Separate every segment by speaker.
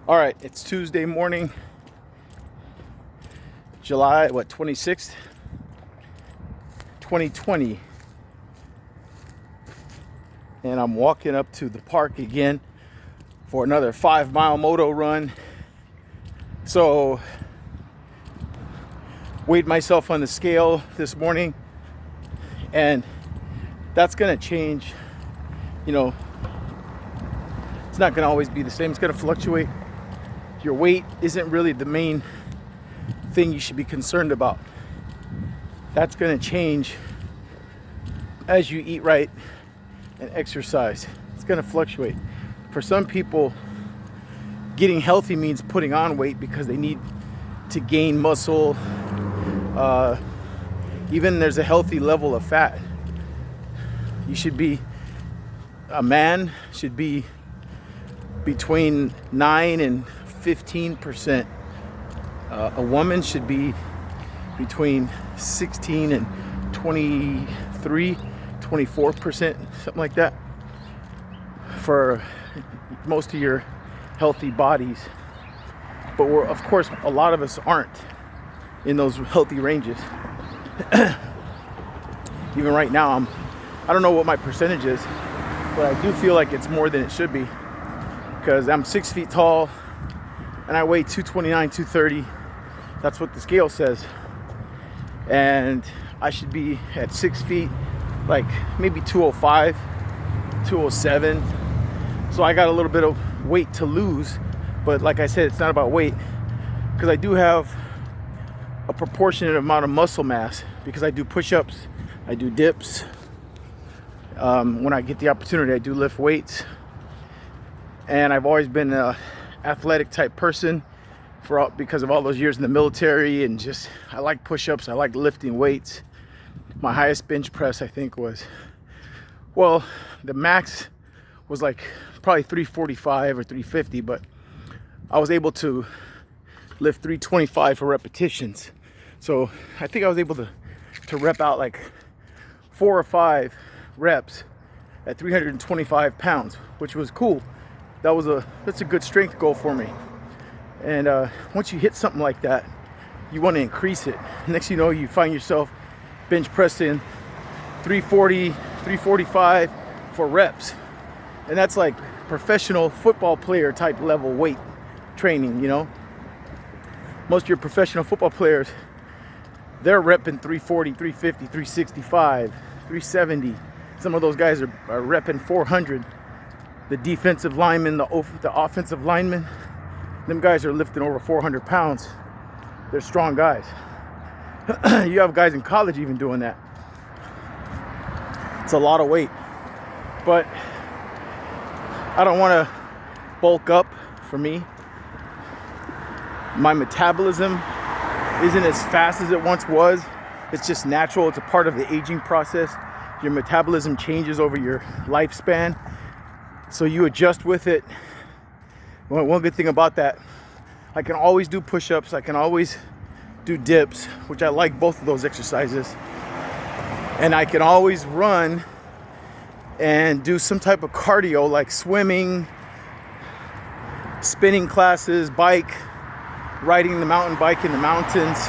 Speaker 1: All right, it's Tuesday morning, July 26th, 2020, and I'm walking up to the park again for another 5-mile moto run. So weighed myself on the scale this morning, and that's gonna change. It's not gonna always be the same. It's gonna fluctuate. Your weight isn't really the main thing you should be concerned about. That's going to change as you eat right and exercise. It's going to fluctuate. For some people, getting healthy means putting on weight because they need to gain muscle. Even there's a healthy level of fat. A man should be between 9 and 15%. A woman should be between 16 and 24%, something like that, for most of your healthy bodies. But of course, a lot of us aren't in those healthy ranges. Even right now, I don't know what my percentage is, but I do feel like it's more than it should be, because I'm 6 feet tall and I weigh 229, 230. That's what the scale says. And I should be at 6 feet, like maybe 205, 207. So I got a little bit of weight to lose. But like I said, it's not about weight, because I do have a proportionate amount of muscle mass, because I do push-ups, I do dips. When I get the opportunity, I do lift weights. And I've always been an athletic type person because of all those years in the military, and just I like push-ups, I like lifting weights. My highest bench press, I think, the max was like probably 345 or 350, but I was able to lift 325 for repetitions. So I think I was able to rep out like 4 or 5 reps at 325 pounds, which was cool. That's a good strength goal for me. And once you hit something like that, you want to increase it. Next thing you know, you find yourself bench pressing 340, 345 for reps. And that's like professional football player type level weight training, Most of your professional football players, they're repping 340, 350, 365, 370. Some of those guys are repping 400. The defensive linemen, the offensive linemen, them guys are lifting over 400 pounds. They're strong guys. You have guys in college even doing that. It's a lot of weight. But I don't want to bulk up. For me, my metabolism isn't as fast as it once was. It's just natural. It's a part of the aging process. Your metabolism changes over your lifespan, so you adjust with it. One good thing about that, I can always do push-ups, I can always do dips, which I like both of those exercises, and I can always run and do some type of cardio like swimming, spinning classes, bike, riding the mountain bike in the mountains,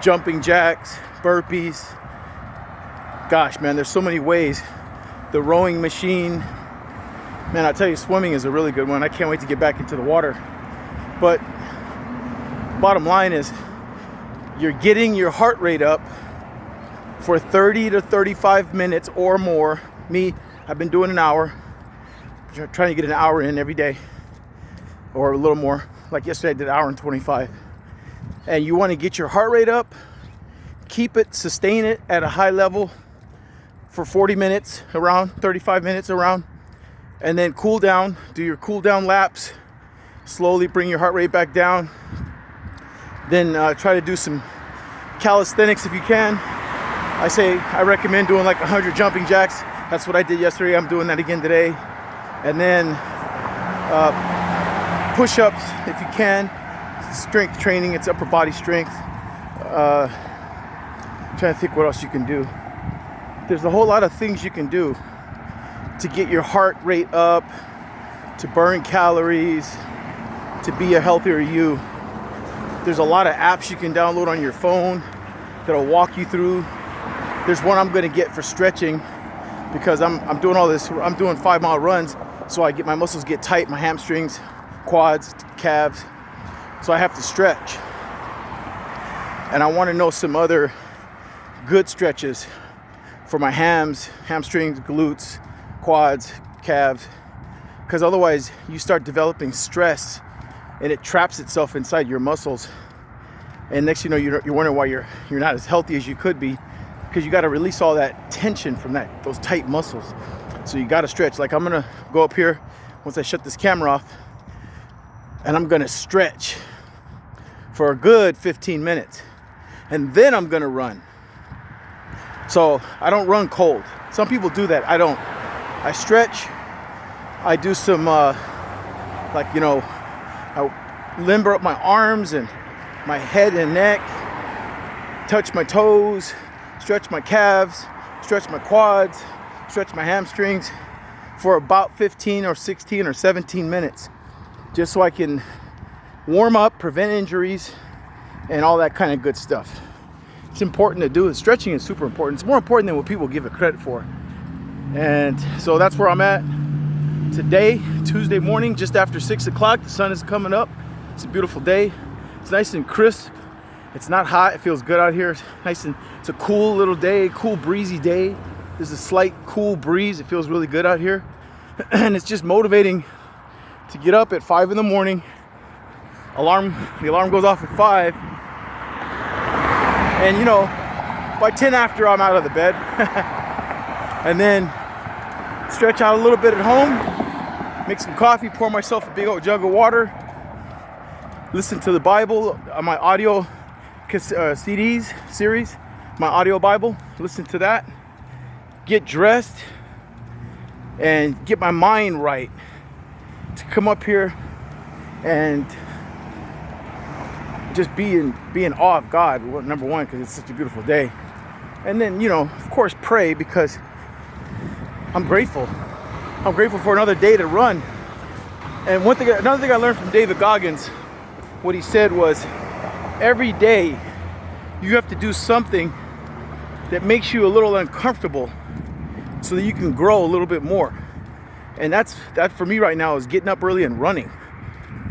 Speaker 1: jumping jacks, burpees. Gosh, man, there's so many ways. The rowing machine. Man, I tell you, swimming is a really good one. I can't wait to get back into the water. But bottom line is, you're getting your heart rate up for 30 to 35 minutes or more. Me, I've been doing an hour. I'm trying to get an hour in every day, or a little more. Like yesterday, I did an hour and 25. And you want to get your heart rate up, keep it, sustain it at a high level for 40 minutes, around 35 minutes around, and then cool down, do your cool down laps, slowly bring your heart rate back down. Then try to do some calisthenics if you can. I recommend doing like 100 jumping jacks. That's what I did yesterday. I'm doing that again today. And then push-ups if you can. Strength training, it's upper body strength. Trying to think what else you can do. There's a whole lot of things you can do to get your heart rate up, to burn calories, to be a healthier you. There's a lot of apps you can download on your phone that'll walk you through. There's one I'm gonna get for stretching because I'm doing all this. I'm doing 5-mile runs, so my muscles get tight, my hamstrings, quads, calves. So I have to stretch. And I want to know some other good stretches for my hamstrings, glutes, quads, calves. Because otherwise you start developing stress and it traps itself inside your muscles. And next you know, you're wondering why you're not as healthy as you could be, because you got to release all that tension from those tight muscles. So you got to stretch. Like I'm gonna go up here once I shut this camera off, and I'm gonna stretch for a good 15 minutes, and then I'm gonna run. So I don't run cold. Some people do that. I don't. I stretch. I do some I limber up my arms and my head and neck, touch my toes, stretch my calves, stretch my quads, stretch my hamstrings for about 15 or 16 or 17 minutes, just so I can warm up, prevent injuries, and all that kind of good stuff. It's important to do. Stretching is super important. It's more important than what people give it credit for. And so that's where I'm at today, Tuesday morning, just after 6 o'clock. The sun is coming up. It's a beautiful day. It's nice and crisp. It's not hot. It feels good out here. It's a cool little day, cool breezy day. There's a slight cool breeze. It feels really good out here. And it's just motivating to get up at 5 in the morning. The alarm goes off at 5. And you know, by 10 after, I'm out of the bed. And then stretch out a little bit at home, make some coffee, pour myself a big old jug of water, listen to the Bible on my audio CDs series, my audio Bible, listen to that, get dressed, and get my mind right to come up here and just be in awe of God, number one, because it's such a beautiful day. And then, you know, of course, pray, because I'm grateful. I'm grateful for another day to run. And another thing I learned from David Goggins, what he said was, every day you have to do something that makes you a little uncomfortable so that you can grow a little bit more. And that for me right now is getting up early and running.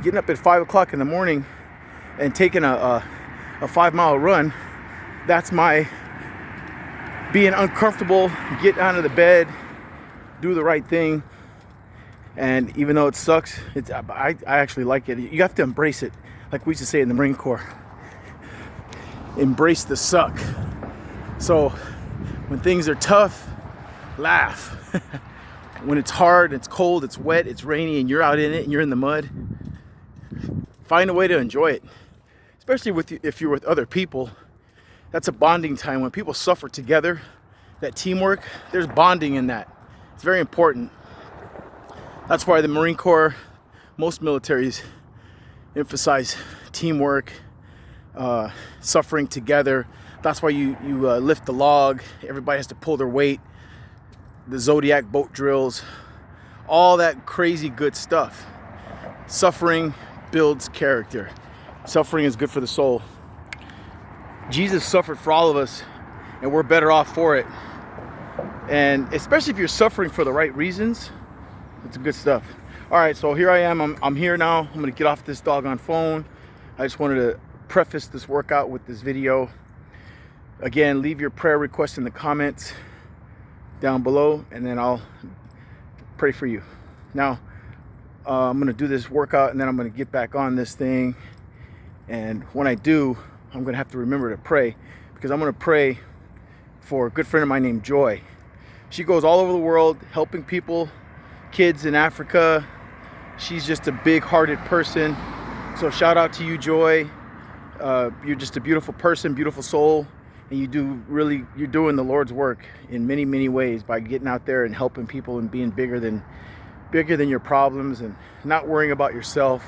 Speaker 1: Getting up at 5 o'clock in the morning and taking a 5-mile run. That's my being uncomfortable, get out of the bed, do the right thing. And even though it sucks, I actually like it. You have to embrace it, like we used to say in the Marine Corps. Embrace the suck. So when things are tough, laugh. When it's hard, it's cold, it's wet, it's rainy, and you're out in it and you're in the mud, find a way to enjoy it. Especially if you're with other people. That's a bonding time. When people suffer together, that teamwork, there's bonding in that. It's very important. That's why the Marine Corps, most militaries emphasize teamwork, suffering together. That's why you lift the log. Everybody has to pull their weight. The Zodiac boat drills, all that crazy good stuff. Suffering builds character. Suffering is good for the soul. Jesus suffered for all of us, and we're better off for it. And especially if you're suffering for the right reasons, it's good stuff. All right, so here I am. I'm here now. I'm gonna get off this doggone phone. I just wanted to preface this workout with this video. Again, leave your prayer requests in the comments down below, and then I'll pray for you. Now, I'm gonna do this workout, and then I'm gonna get back on this thing. And when I do, I'm gonna have to remember to pray, because I'm gonna pray for a good friend of mine named Joy. She goes all over the world helping people, kids in Africa. She's just a big-hearted person. So shout out to you, Joy. You're just a beautiful person, beautiful soul, and you're doing the Lord's work in many, many ways by getting out there and helping people and being bigger than your problems, and not worrying about yourself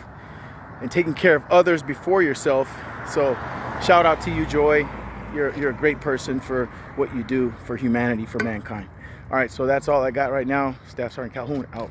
Speaker 1: and taking care of others before yourself. So shout out to you, Joy. You're a great person for what you do for humanity, for mankind. All right, so that's all I got right now. Staff Sergeant Calhoun out.